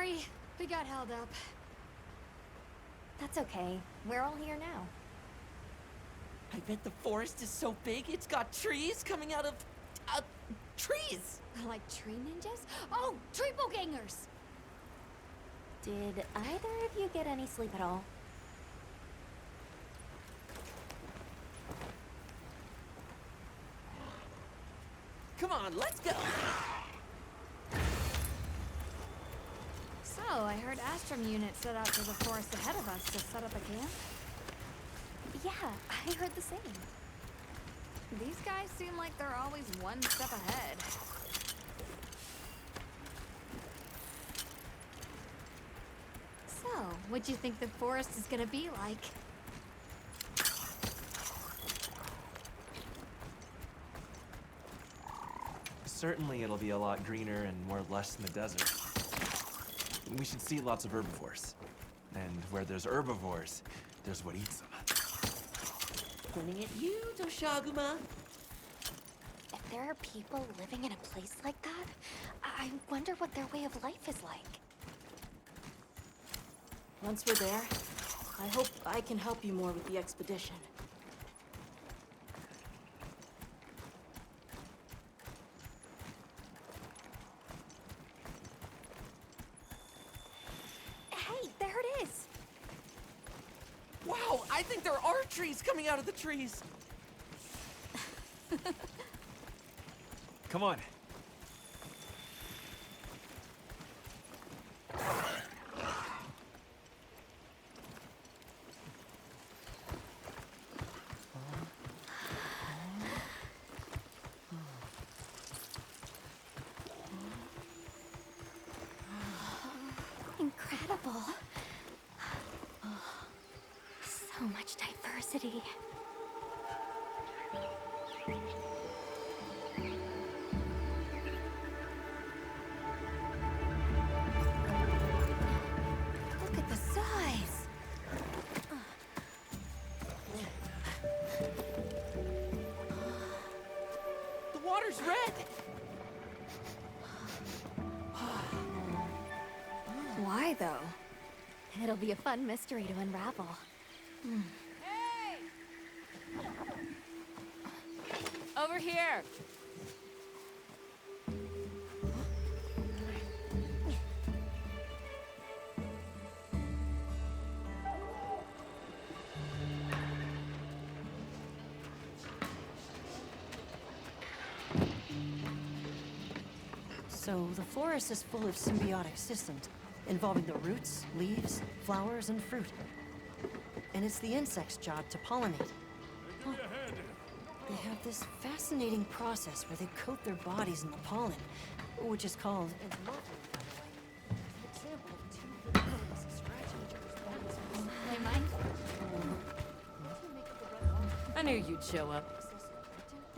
Sorry, we got held up. That's okay. We're all here now. I bet the forest is so big it's got trees coming out of... trees! Like tree ninjas? Oh, triple gangers! Did either of you get any sleep at all? Come on, let's go! So, I heard Astrum unit set out to the forest ahead of us to set up a camp. Yeah, I heard the same. These guys seem like they're always one step ahead. So, what'd you think the forest is gonna be like? Certainly it'll be a lot greener and more lush than the desert. We should see lots of herbivores. And where there's herbivores, there's what eats them. Pointing at you, Doshaguma. If there are people living in a place like that, I wonder what their way of life is like. Once we're there, I hope I can help you more with the expedition. Hey, there it is! Wow, I think there are trees coming out of the trees. Come on. Incredible. So much diversity. Look at the size! The water's red! Why, though? It'll be a fun mystery to unravel. Hey! Over here! So, the forest is full of symbiotic systems, involving the roots, leaves, flowers, and fruit. And it's the insect's job to pollinate. Oh. They have this fascinating process where they coat their bodies in the pollen, which is called... It's lovely, by the way. An example of two lilies scratching each other's bodies. Hey, Mike? I knew you'd show up.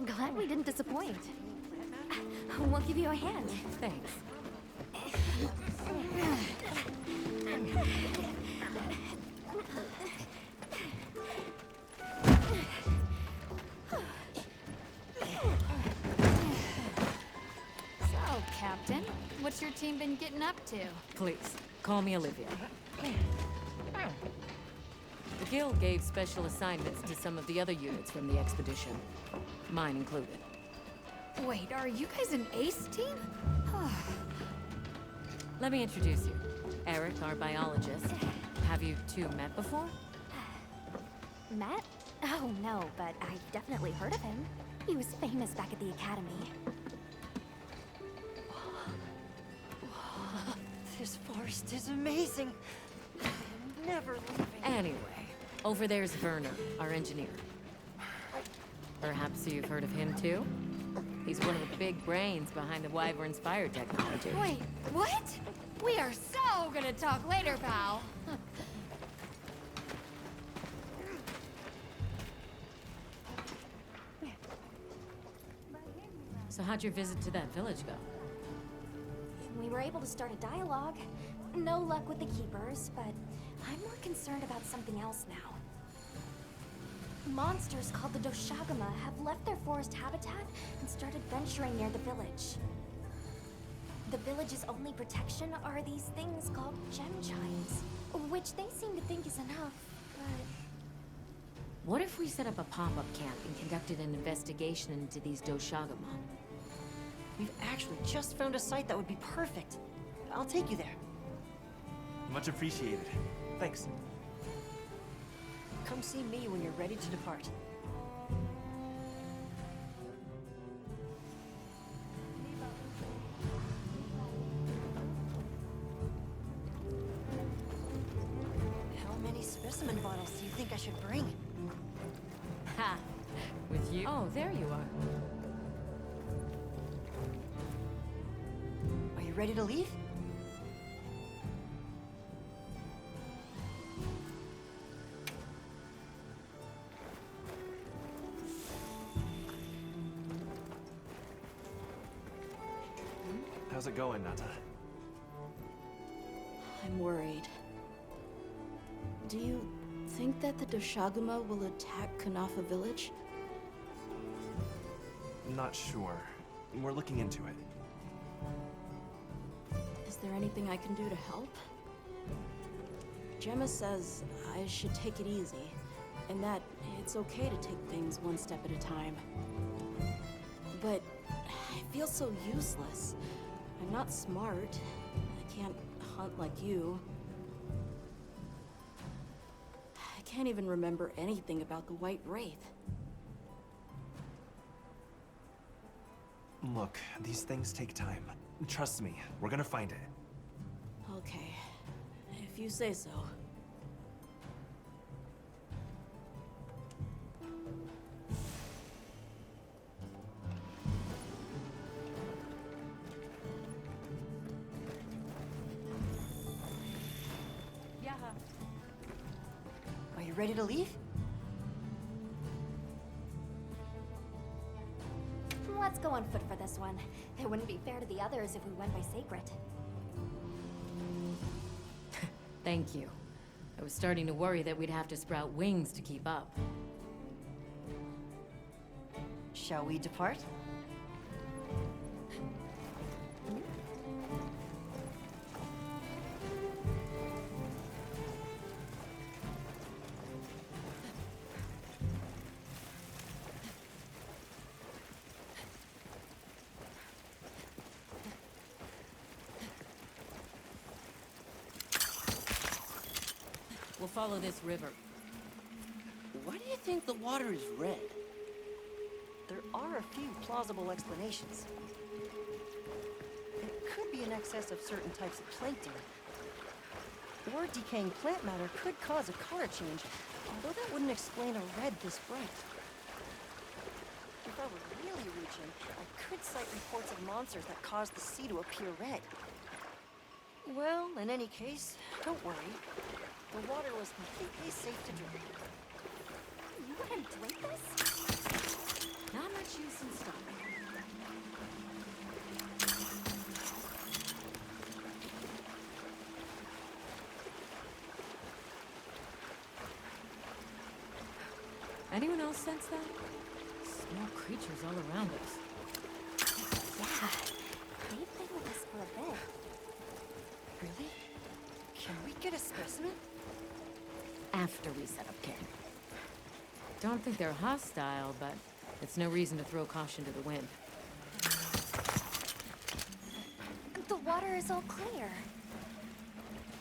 Glad we didn't disappoint. We'll give you a hand. Thanks. So, Captain, what's your team been getting up to? Please, call me Olivia. The Guild gave special assignments to some of the other units from the expedition, mine included. Wait, are you guys an ace team? Let me introduce you. Erik, our biologist. Have you two met before? Matt? Oh, no, but I've definitely heard of him. He was famous back at the academy. This forest is amazing. I'm never leaving. Anyway, over there's Werner, our engineer. Perhaps you've heard of him too? He's one of the big brains behind the Wyvern's fire technology. Wait, what? We are so gonna talk later, pal. So how'd your visit to that village go? We were able to start a dialogue. No luck with the keepers, but I'm more concerned about something else now. Monsters called the Doshaguma have left their forest habitat and started venturing near the village. The village's only protection are these things called gem chimes, which they seem to think is enough, but... What if we set up a pop-up camp and conducted an investigation into these Doshaguma? We've actually just found a site that would be perfect. I'll take you there. Much appreciated. Thanks. Come see me when you're ready to depart. How many specimen bottles do you think I should bring? Ha! With you? Oh, there you are. Are you ready to leave? How's it going, Nata? I'm worried. Do you think that the Doshaguma will attack Kanafa village? Not sure. We're looking into it. Is there anything I can do to help? Gemma says I should take it easy, and that it's okay to take things one step at a time. But I feel so useless. I'm not smart. I can't hunt like you. I can't even remember anything about the White Wraith. Look, these things take time. Trust me, we're gonna find it. Okay, if you say so. Are you ready to leave? Let's go on foot for this one. It wouldn't be fair to the others if we went by Sacred. Thank you. I was starting to worry that we'd have to sprout wings to keep up. Shall we depart? We'll follow this river. Why do you think the water is red? There are a few plausible explanations. It could be an excess of certain types of plankton. Or decaying plant matter could cause a color change, although that wouldn't explain a red this bright. If I were really reaching, I could cite reports of monsters that cause the sea to appear red. Well, in any case, don't worry. The water was completely safe to drink. You want to drink this? Not much use in stopping. Anyone else sense that? Small creatures all around us. Yeah, they've been with us for a bit. Really? Can we get a specimen? After we set up camp. Don't think they're hostile, but it's no reason to throw caution to the wind. The water is all clear.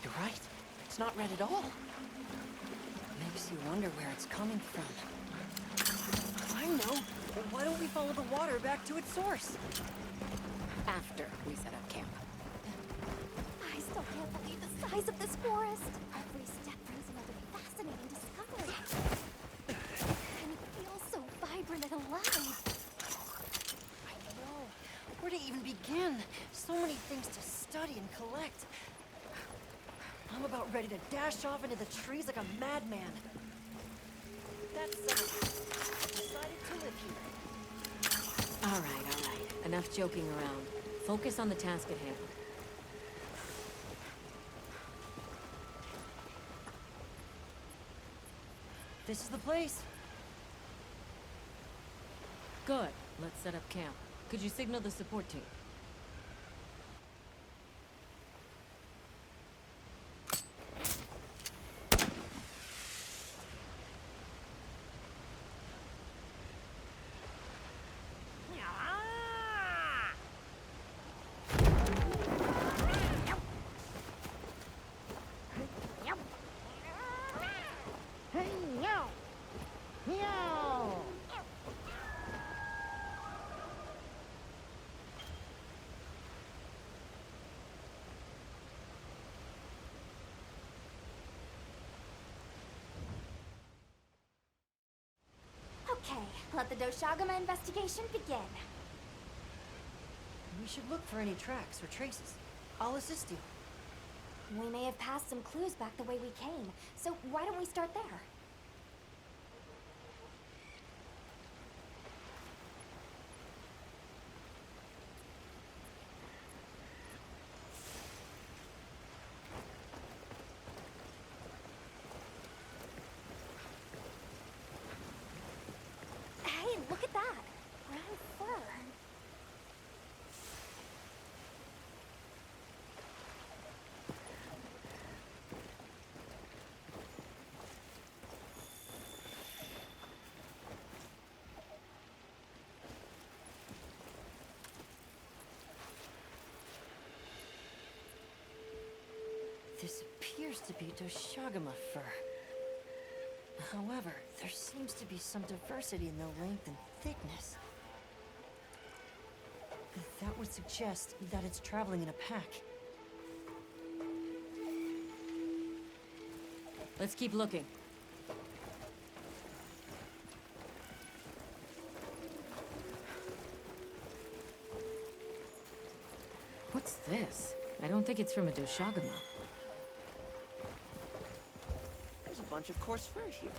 You're right. It's not red at all. Makes you wonder where it's coming from. I know. Well, why don't we follow the water back to its source? After we set up camp. I still can't believe the size of this forest. Every step brings another fascinating discovery. And it feels so vibrant and alive. I know. Where to even begin? So many things to study and collect. I'm about ready to dash off into the trees like a madman. That's I've decided to live here. All right. Enough joking around. Focus on the task at hand. This is the place. Good. Let's set up camp. Could you signal the support team? Let the Doshaguma investigation begin. We should look for any tracks or traces. I'll assist you. We may have passed some clues back the way we came, so why don't we start there? Hey, look at that! Brown fur. This appears to be Doshaguma fur. However, there seems to be some diversity in the length and thickness. That would suggest that it's traveling in a pack. Let's keep looking. What's this? I don't think it's from a Doshaguma. There's a bunch of coarse fur here.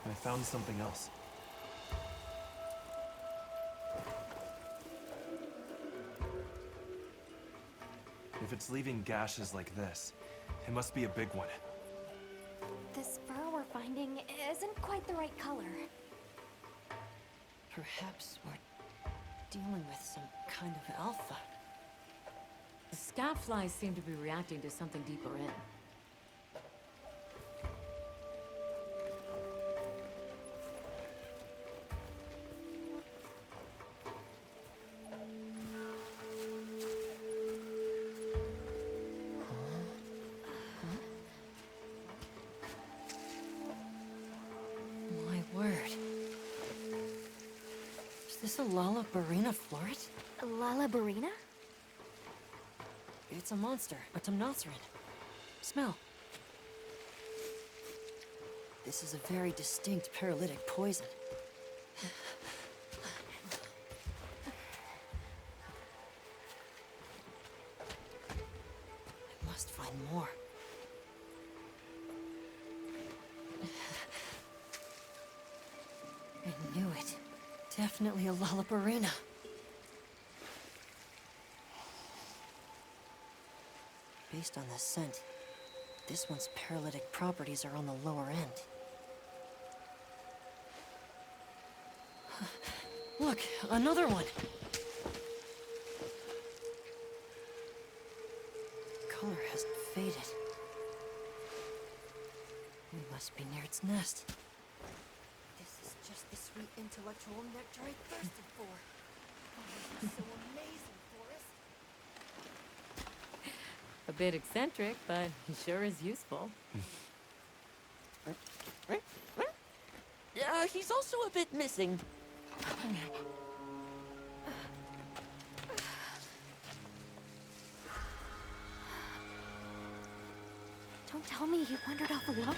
I found something else. If it's leaving gashes like this, it must be a big one. This fur we're finding isn't quite the right color. Perhaps we're dealing with some kind of alpha. The scout flies seem to be reacting to something deeper in. My word. Is this a Lala Barina floret? Lala Barina? It's a monster, a Temnoceran. Smell. This is a very distinct paralytic poison. I must find more. I knew it. Definitely a Lala Barina. Based on the scent, this one's paralytic properties are on the lower end. Look, another one! Color has faded. We must be near its nest. This is just the sweet intellectual nectar I thirsted for. Oh, this is so amazing, Forrest. A bit eccentric, but he sure is useful. He's also a bit missing. Don't tell me he wandered off alone.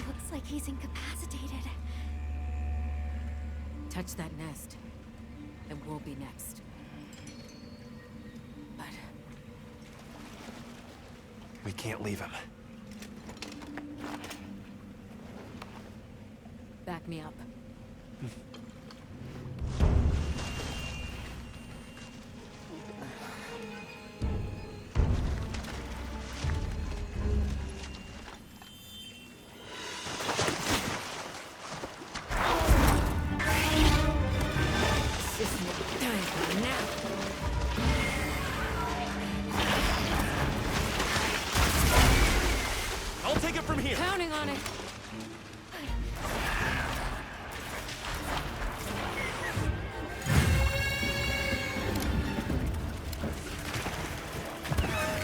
Looks like he's incapacitated. Touch that nest, and we'll be next. But We can't leave him. back me up. This is time for now. from here. Counting on it.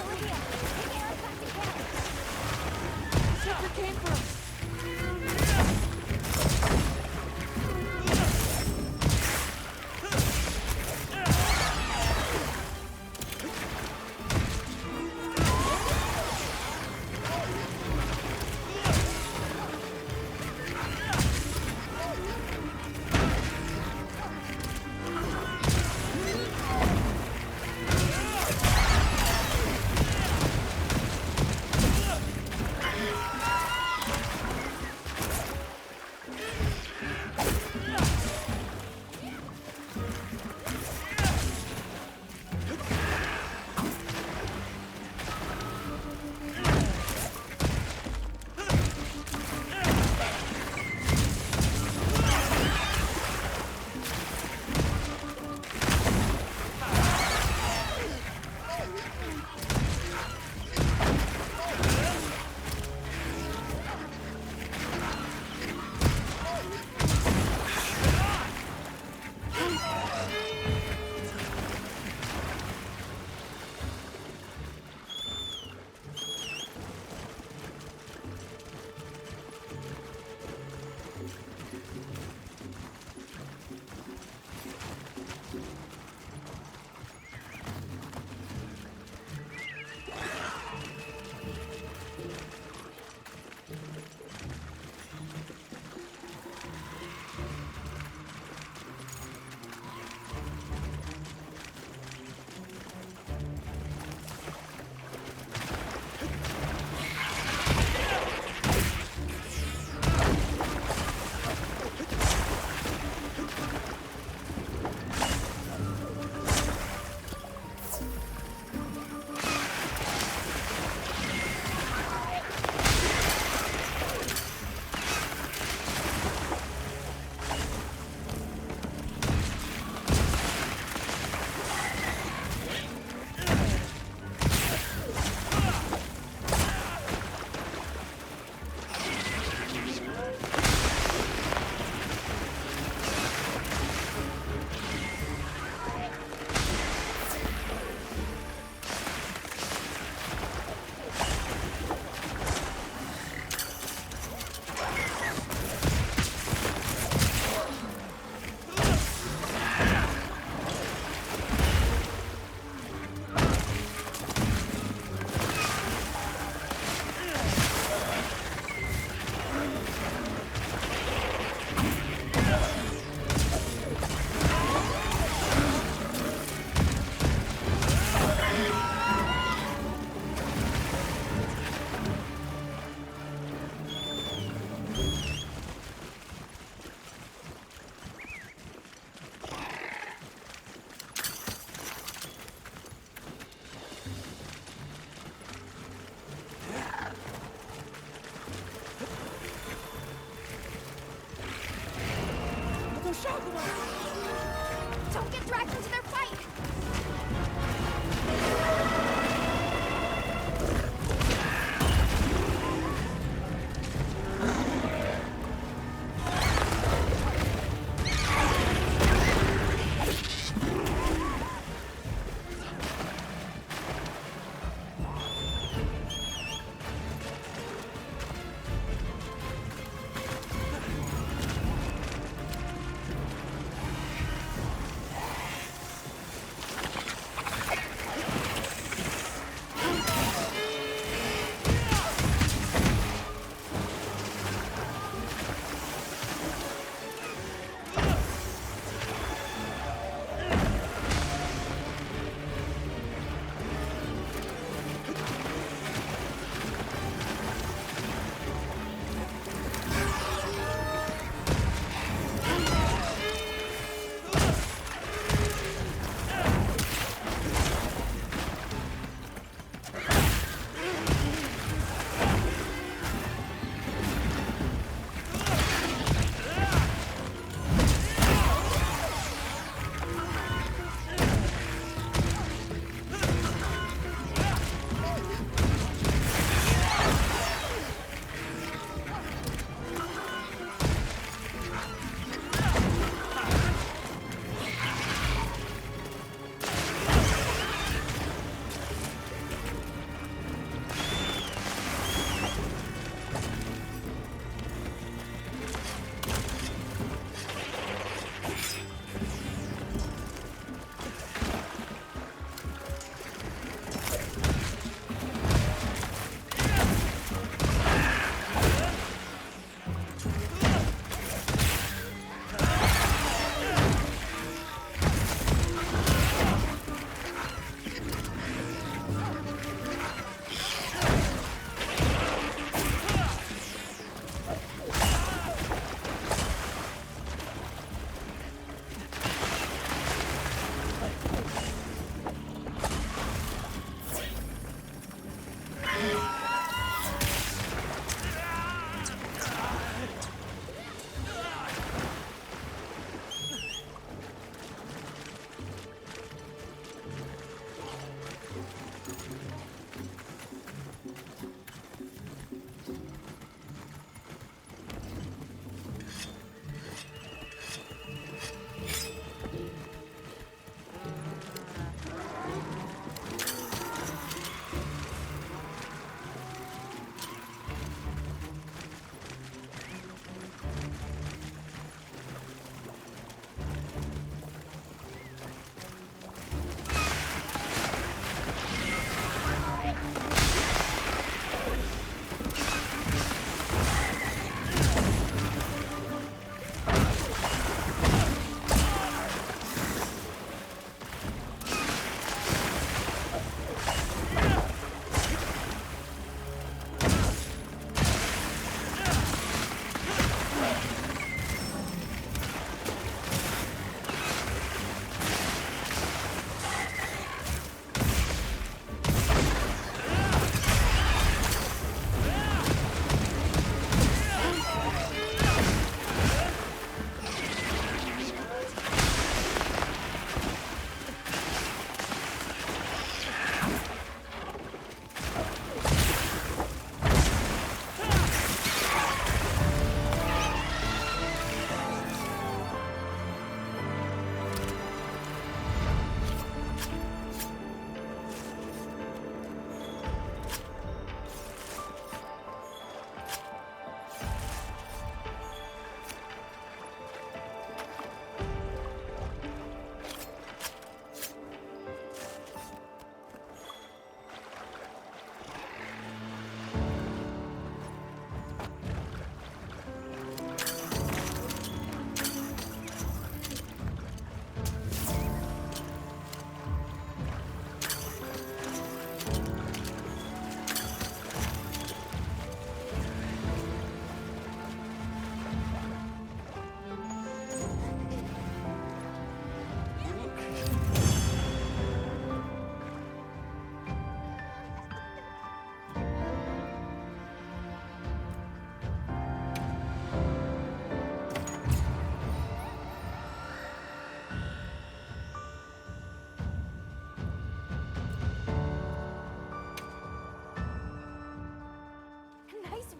Olivia, take Erik back to camp. Shepherd came for us.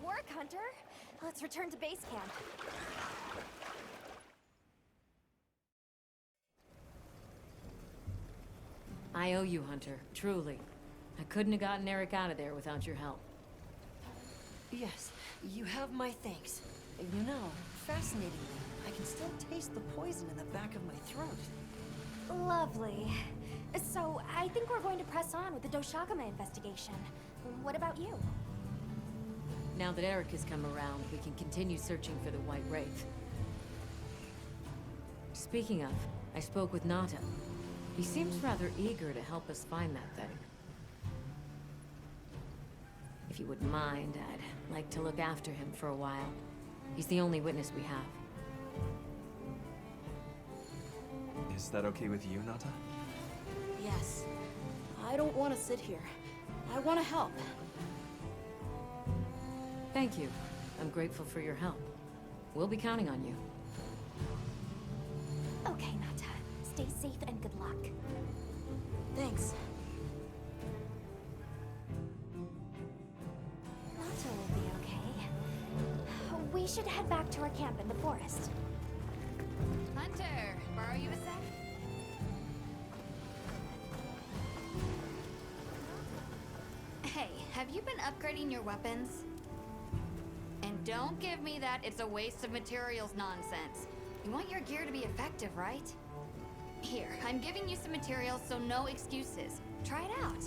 work, Hunter. Let's return to base camp. I owe you, Hunter. Truly. I couldn't have gotten Erik out of there without your help. Yes, you have my thanks. You know, fascinatingly, I can still taste the poison in the back of my throat. Lovely. So, I think we're going to press on with the Doshaguma investigation. What about you? Now that Erik has come around, we can continue searching for the White Wraith. Speaking of, I spoke with Nata. He seems rather eager to help us find that thing. If you wouldn't mind, I'd like to look after him for a while. He's the only witness we have. Is that okay with you, Nata? Yes. I don't want to sit here. I want to help. Thank you. I'm grateful for your help. We'll be counting on you. Okay, Nata. Stay safe and good luck. Thanks. Nata will be okay. We should head back to our camp in the forest. Hunter, borrow you a sec? Hey, have you been upgrading your weapons? And don't give me that it's a waste of materials nonsense. You want your gear to be effective, right? Here, I'm giving you some materials, so no excuses. Try it out.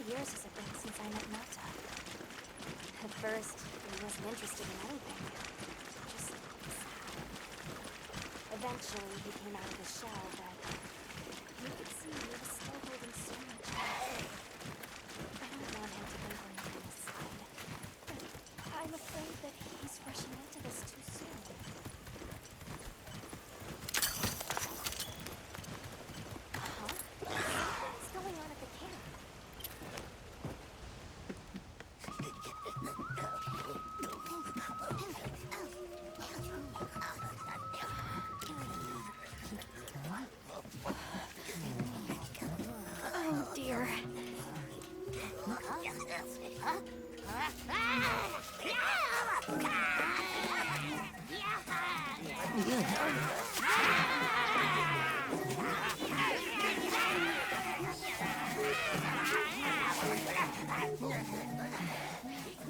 Years has it been since I met Nata? At first, he wasn't interested in anything. Just sad. Eventually, he came out of his shell, but you could see he was still holding so much back. I don't want him to think we're not on his side, but I'm afraid that he's rushing into this too soon. Something's going on at the camp. Oh dear.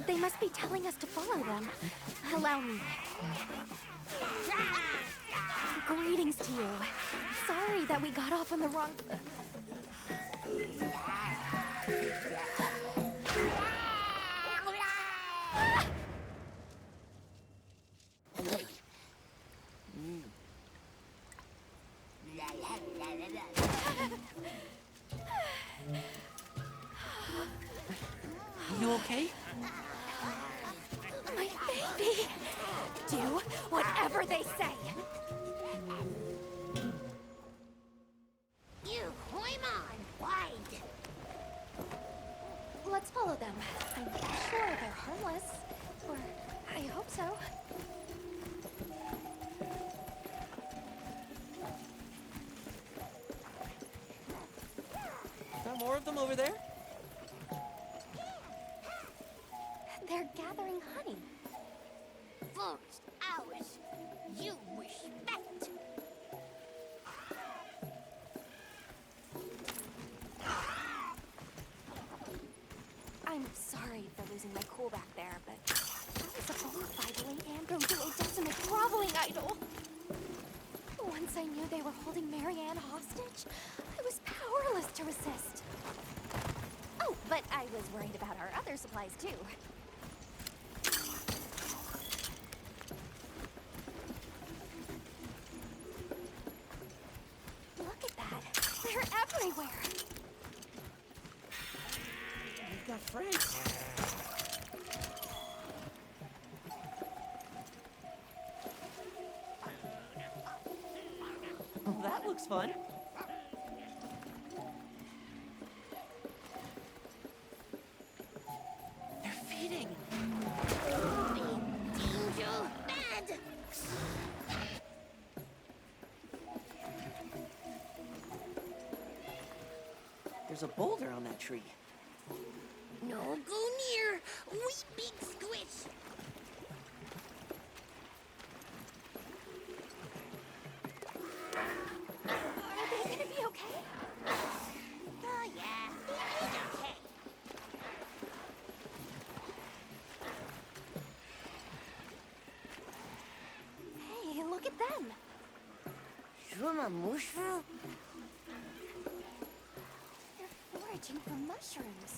They must be telling us to follow them. Allow me. Greetings to you. Sorry that we got off on the wrong... You okay? My baby! Do whatever they say! You Hoimon, wide. Let's follow them. I'm sure they're harmless. Or I hope so. Is that more of them over there? They're gathering honey. First, ours. You respect. I'm sorry for losing my cool back there, but that was a bona fide Lynian to a decimate groveling idol. Once I knew they were holding Marianne hostage, I was powerless to resist. Oh, but I was worried about our other supplies too. Look at that. They're everywhere. We've got friends. Well, that looks fun. They're feeding. Danger! Bad! There's a boulder on that tree. No go near! We big squish! Are they gonna be okay? Oh yeah, it's okay. Hey, look at them. Mushroom? They're foraging for mushrooms.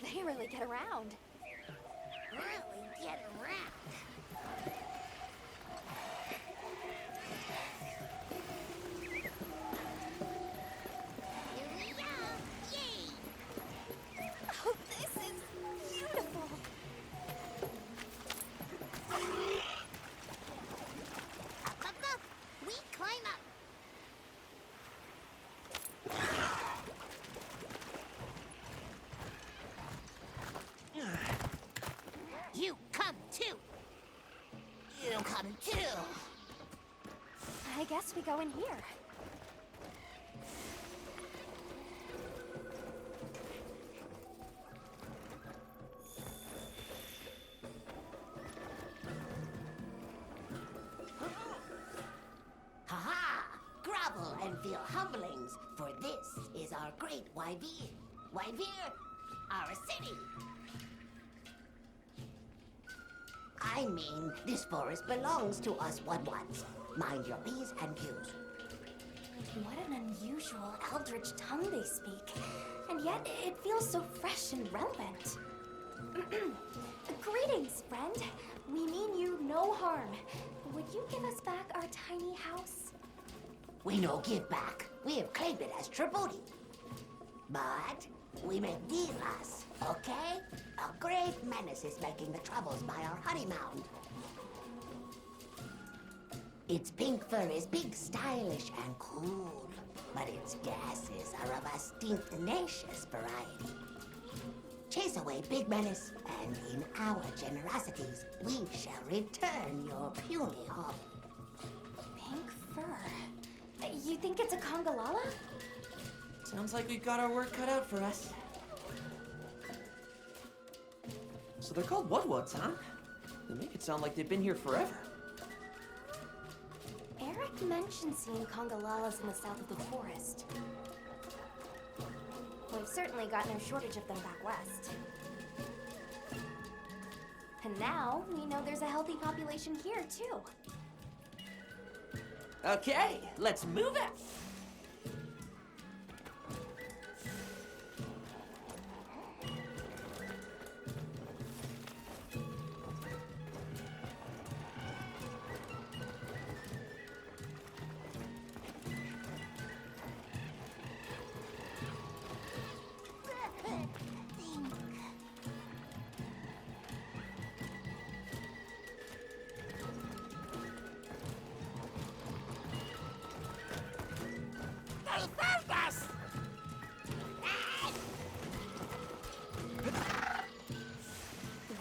They really get around. Really get around. Here we are! Yay! Oh, this is beautiful. Up! We climb up! You come too! You come too! I guess we go in here. Ha-ha! Grovel and feel humblings, for this is our great Wyvir. Wyvir, our city. I mean, this forest belongs to us one-ones. Mind your P's and Q's. What an unusual eldritch tongue they speak. And yet, it feels so fresh and relevant. Greetings, friend. We mean you no harm. Would you give us back our tiny house? We no give back. We have claimed it as tribute. But we make deals, okay? A great menace is making the troubles by our honey mound. Its pink fur is big, stylish, and cool, but its gases are of a stink-tenacious variety. Chase away big menace, and in our generosities, we shall return your puny home. Pink fur. You think it's a Congalala? Sounds like we've got our work cut out for us. So they're called Wudwuds, huh? They make it sound like they've been here forever. Erik mentioned seeing Congalalas in the south of the forest. We've certainly got no shortage of them back west. And now, we know there's a healthy population here, too. Okay, let's move it.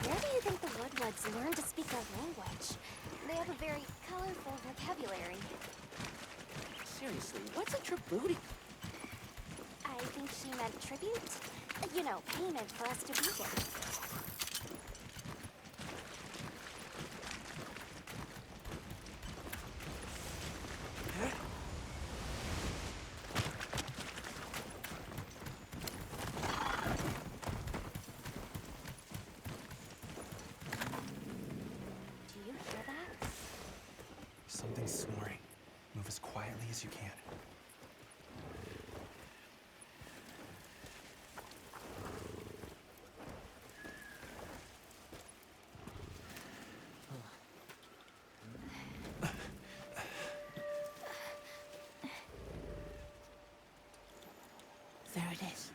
Where do you think the Woodwoods learned to speak our language? They have a very colorful vocabulary. Seriously, what's a tribooty? think she meant tribute. You know, payment for us to be here. Do you hear that? Something's snoring. Move as quietly as you can. There it is.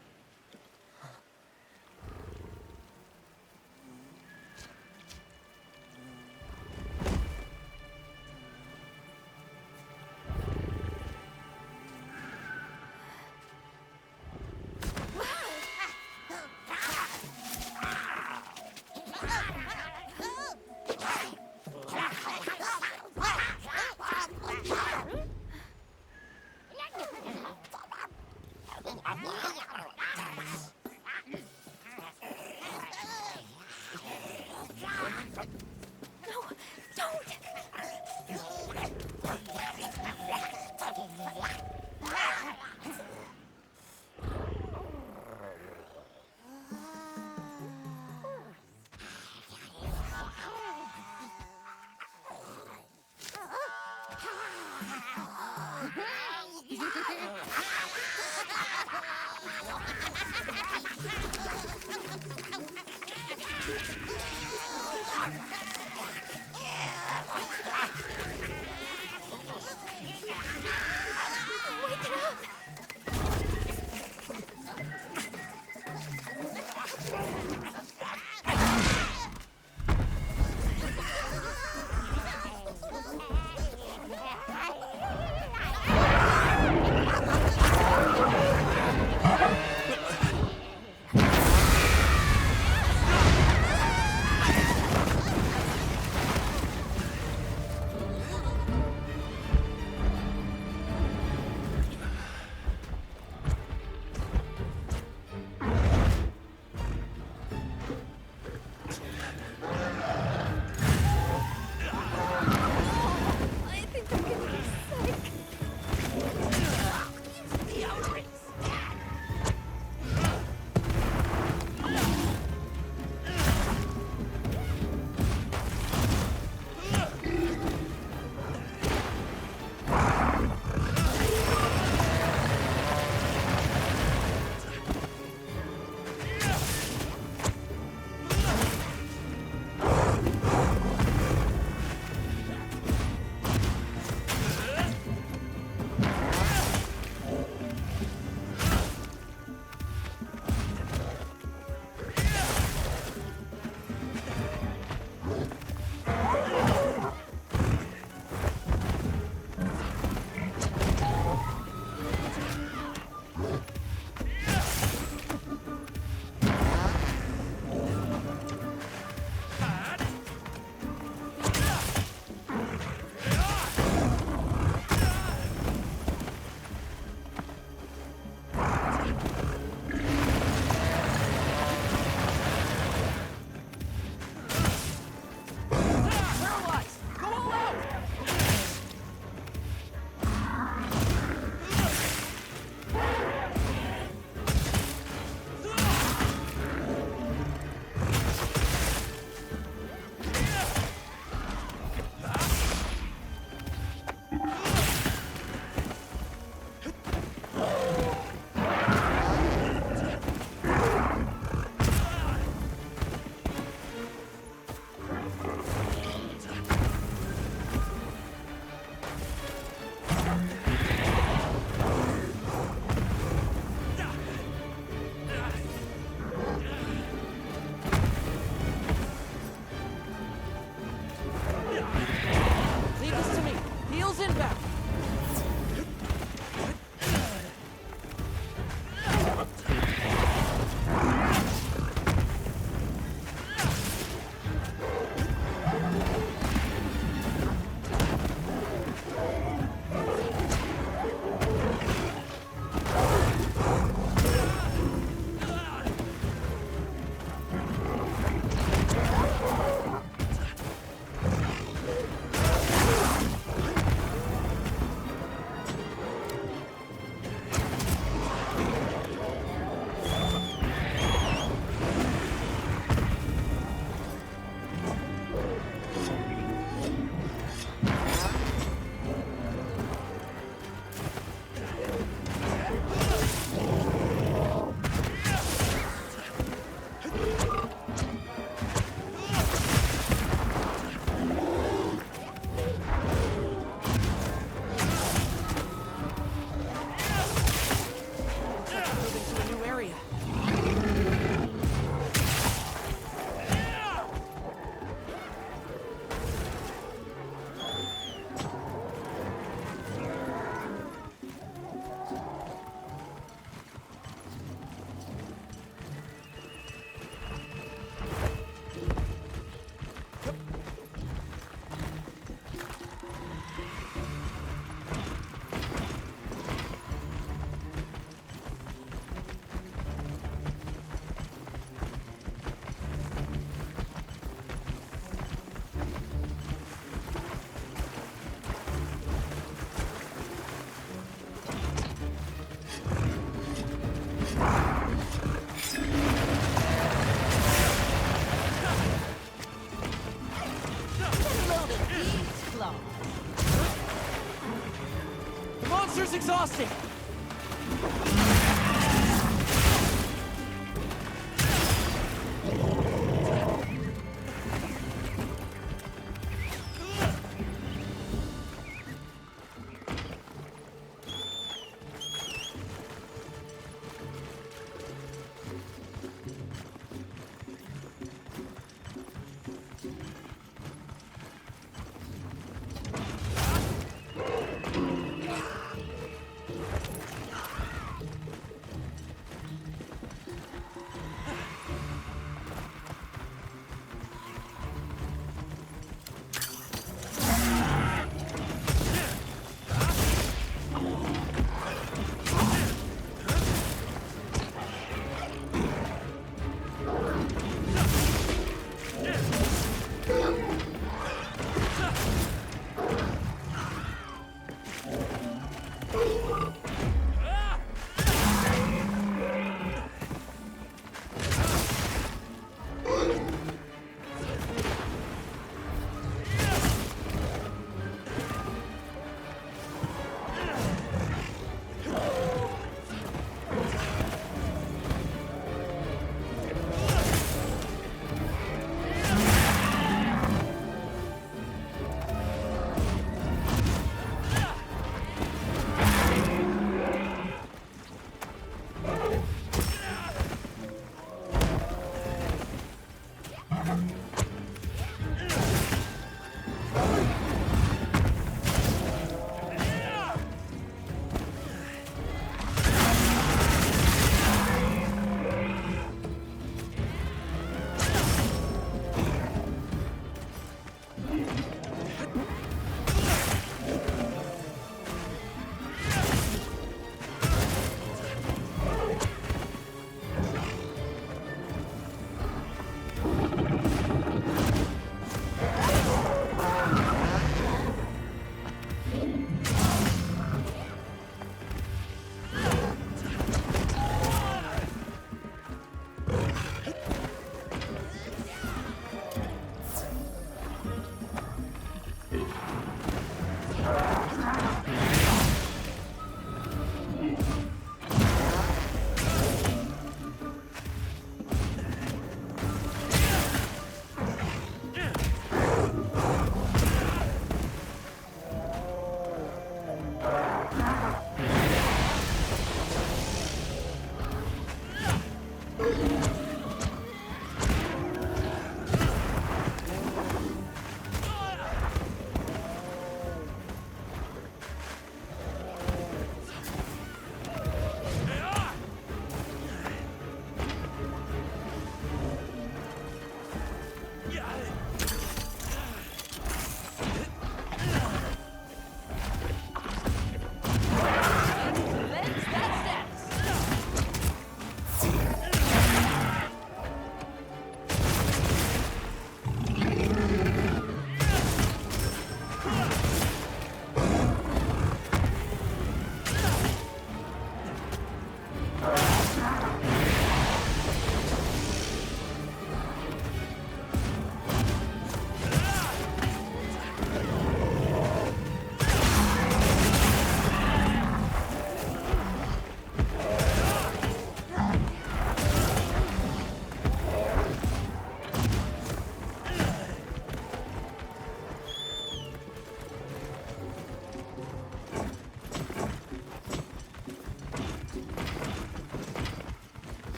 lost it!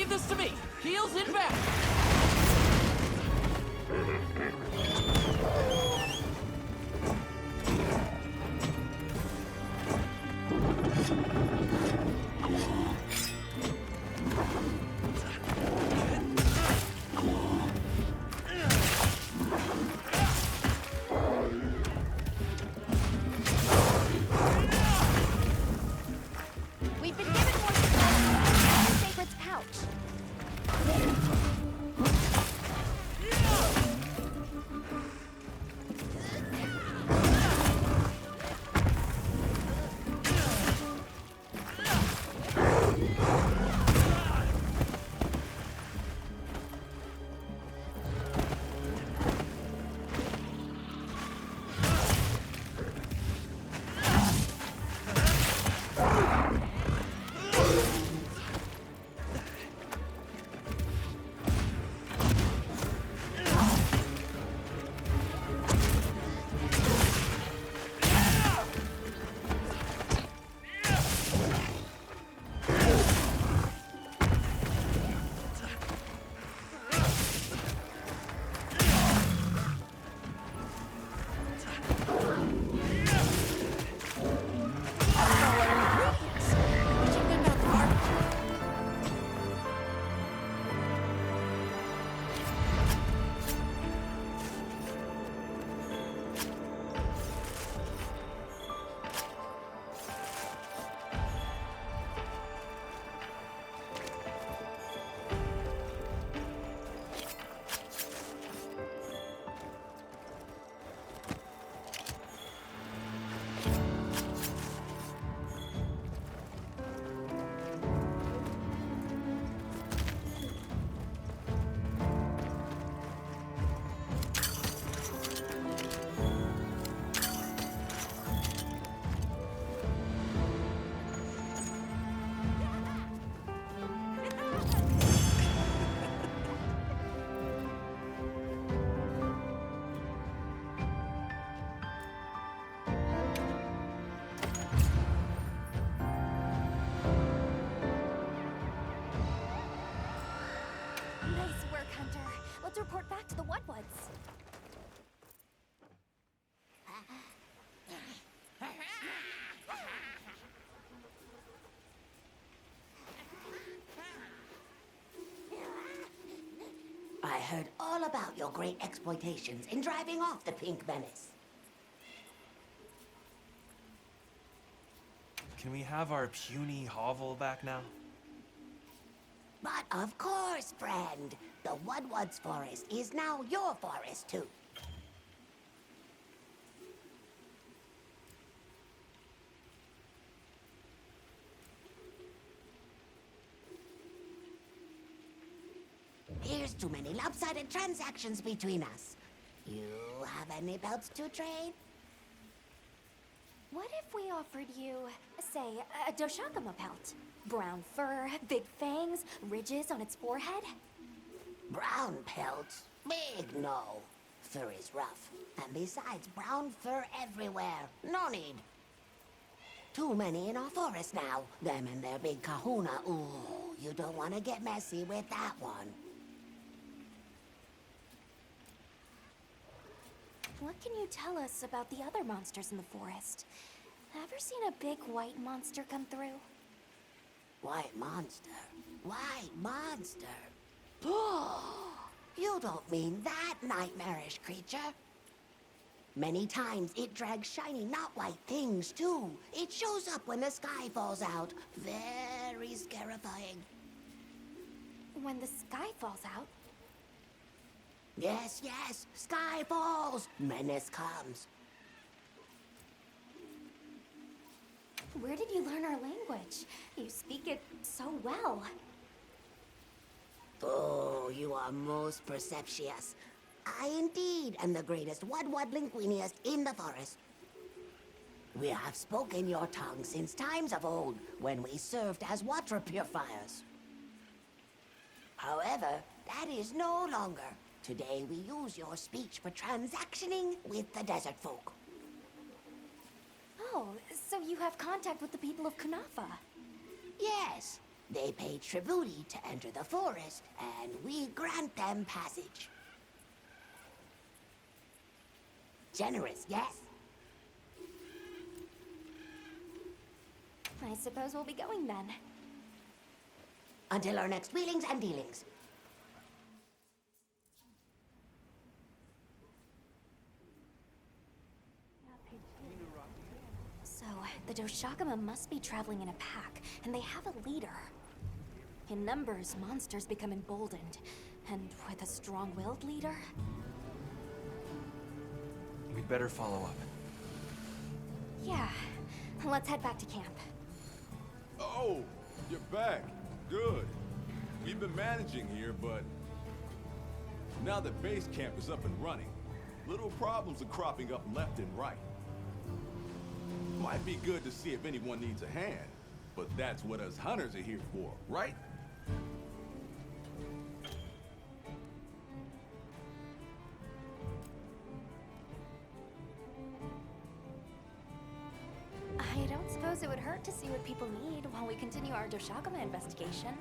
Leave this to me! Heels inbound! We've been given more information from the Sacred's pouch. Nice work, Hunter. Let's report back to the Wudwuds. I heard all about your great exploitations in driving off the Pink Menace. Can we have our puny hovel back now? But of course, friend. The Wudwuds forest is now your forest, too. Here's too many lopsided transactions between us. You have any belts to trade? What if we offered you, say, a Doshaguma pelt? Brown fur, big fangs, ridges on its forehead? Brown pelts? Big no. Fur is rough. And besides, brown fur everywhere. No need. Too many in our forest now. Them and their big kahuna. Ooh, you don't want to get messy with that one. What can you tell us about the other monsters in the forest? Ever seen a big white monster come through? White monster? White monster? You don't mean that nightmarish creature? Many times it drags shiny, not white things, too. It shows up when the sky falls out. Very scarifying. When the sky falls out? Yes, yes. Sky falls. Menace comes. Where did you learn our language? You speak it so well. Oh, you are most perceptious. I indeed am the greatest Wudwud linguiniast in the forest. We have spoken your tongue since times of old, when we served as water purifiers. However, that is no longer. Today we use your speech for transactioning with the desert folk. Oh, so you have contact with the people of Kunafa? Yes, They pay tribute to enter the forest, and we grant them passage. Generous, yes? I suppose we'll be going then. Until our next wheelings and dealings. So, the Doshaguma must be traveling in a pack, and they have a leader. In numbers, monsters become emboldened, and with a strong-willed leader? We'd better follow up. Yeah. Let's head back to camp. Oh, you're back. Good. We've been managing here, but now that base camp is up and running, little problems are cropping up left and right. Might be good to see if anyone needs a hand, but that's what us hunters are here for, right? I don't suppose it would hurt to see what people need while we continue our Doshaguma investigation.